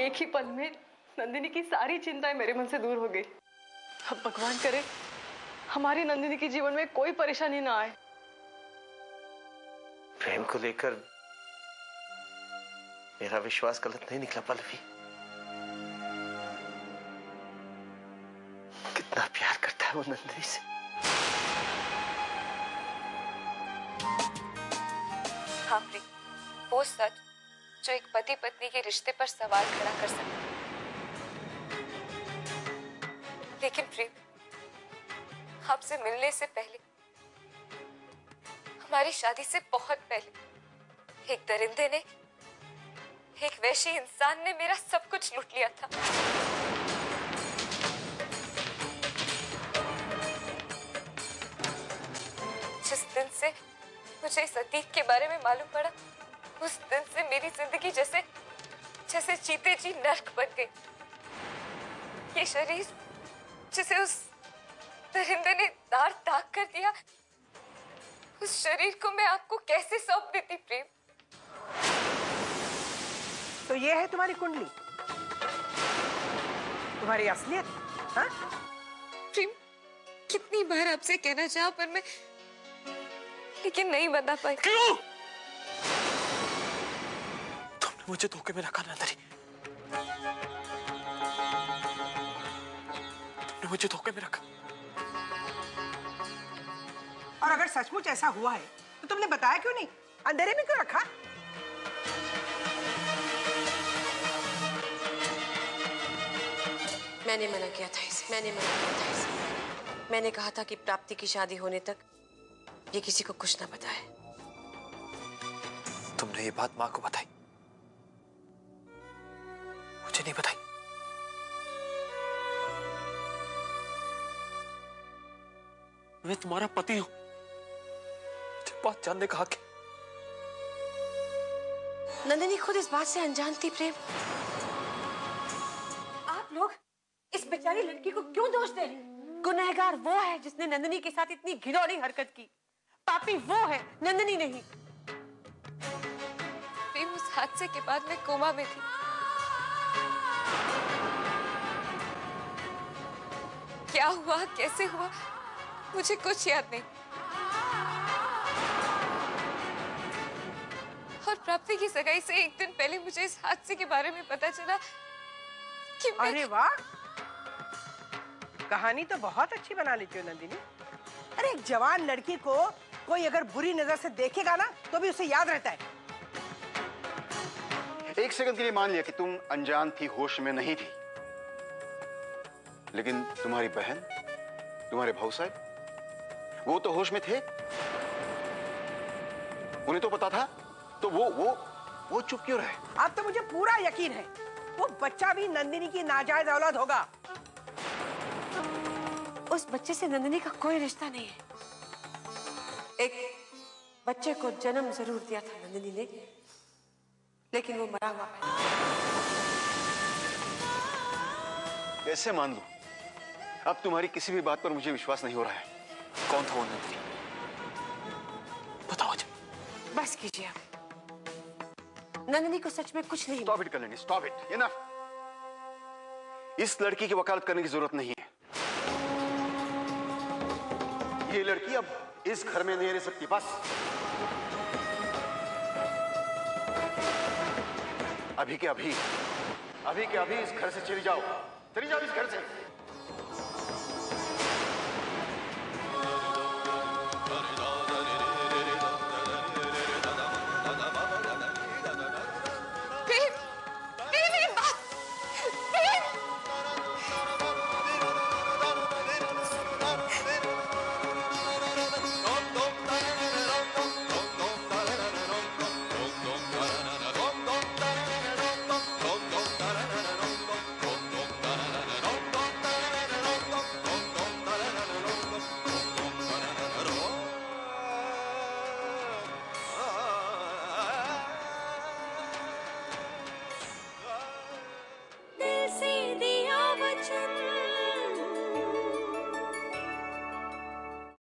एक ही पल में नंदिनी की सारी चिंताएं मेरे मन से दूर हो गई। अब भगवान करे हमारी नंदिनी के जीवन में कोई परेशानी ना आए। प्रेम को लेकर मेरा विश्वास गलत नहीं निकला पल्लवी। कितना प्यार करता है वो नंदिनी से। हाँ प्रेम, वो सच जो एक पति पत्नी के रिश्ते पर सवाल खड़ा कर सकता है। लेकिन प्रेम, आपसे मिलने से पहले, हमारी शादी से बहुत पहले, एक दरिंदे ने, एक वैशी इंसान ने मेरा सब कुछ लूट लिया था। जिस दिन से मुझे इस अतीत के बारे में मालूम पड़ा, उस दिन से मेरी जिंदगी जैसे जीते जी नर्क बन गई। ये शरीर जिसे उस दरिंदे ने दाग कर दिया, उस शरीर को मैं आपको कैसे सौंप देती प्रेम? तो ये है तुम्हारी कुंडली, तुम्हारी असलियत? हाँ? प्रेम, कितनी बार आपसे कहना चाहा पर मैं लेकिन नहीं बता पाई। क्यों? तुमने मुझे धोखे में रखा नंदिनी। तुमने मुझे धोखे में रखा। और अगर सचमुच ऐसा हुआ है तो तुमने बताया क्यों नहीं? अंधेरे में क्यों रखा? मैंने मना किया था इसे। मैंने कहा था कि प्राप्ति की शादी होने तक ये किसी को कुछ ना बताए। तुमने ये बात माँ को बताई, मुझे नहीं बताई। मैं तुम्हारा पति हूं, मुझे बात जानने का हक है। नंदिनी खुद इस बात से अनजान थी प्रेम। आप लोग इस बेचारी लड़की को क्यों दोष दे रहे हैं? गुनहगार वो है जिसने नंदिनी के साथ इतनी घिनौनी हरकत की। पापी वो है, नंदिनी नहीं। प्रेम, उस हादसे के बाद मैं कोमा में थी। क्या हुआ, कैसे हुआ, मुझे कुछ याद नहीं। और प्राप्ति की सगाई से एक दिन पहले मुझे इस हादसे के बारे में पता चला कि अरे वाह, कहानी तो बहुत अच्छी बना लेती हो नंदिनी। अरे एक जवान लड़की को कोई अगर बुरी नजर से देखेगा ना तो भी उसे याद रहता है। एक सेकंड के लिए मान लिया कि तुम अनजान थी, होश में नहीं थी, लेकिन तुम्हारी बहन, तुम्हारे भाऊ साहब, वो तो होश में थे। उन्हें तो पता था, तो वो चुप क्यों रहे? अब तो मुझे पूरा यकीन है वो बच्चा भी नंदिनी की नाजायज औलाद होगा। उस बच्चे से नंदिनी का कोई रिश्ता नहीं है। एक बच्चे को जन्म जरूर दिया था नंदिनी ने, लेकिन वो मरा हुआ है। कैसे मान लूं? अब तुम्हारी किसी भी बात पर मुझे विश्वास नहीं हो रहा है। कौन था वो नंदिनी? बताओ मुझे। बस कीजिए आप। नंदिनी को सच में कुछ नहीं। Stop it Kalyani, stop it, enough. इस लड़की की वकालत करने की जरूरत नहीं है। ये लड़की अब इस घर में नहीं रह सकती, बस। अभी के अभी इस घर से चली जाओ इस घर से।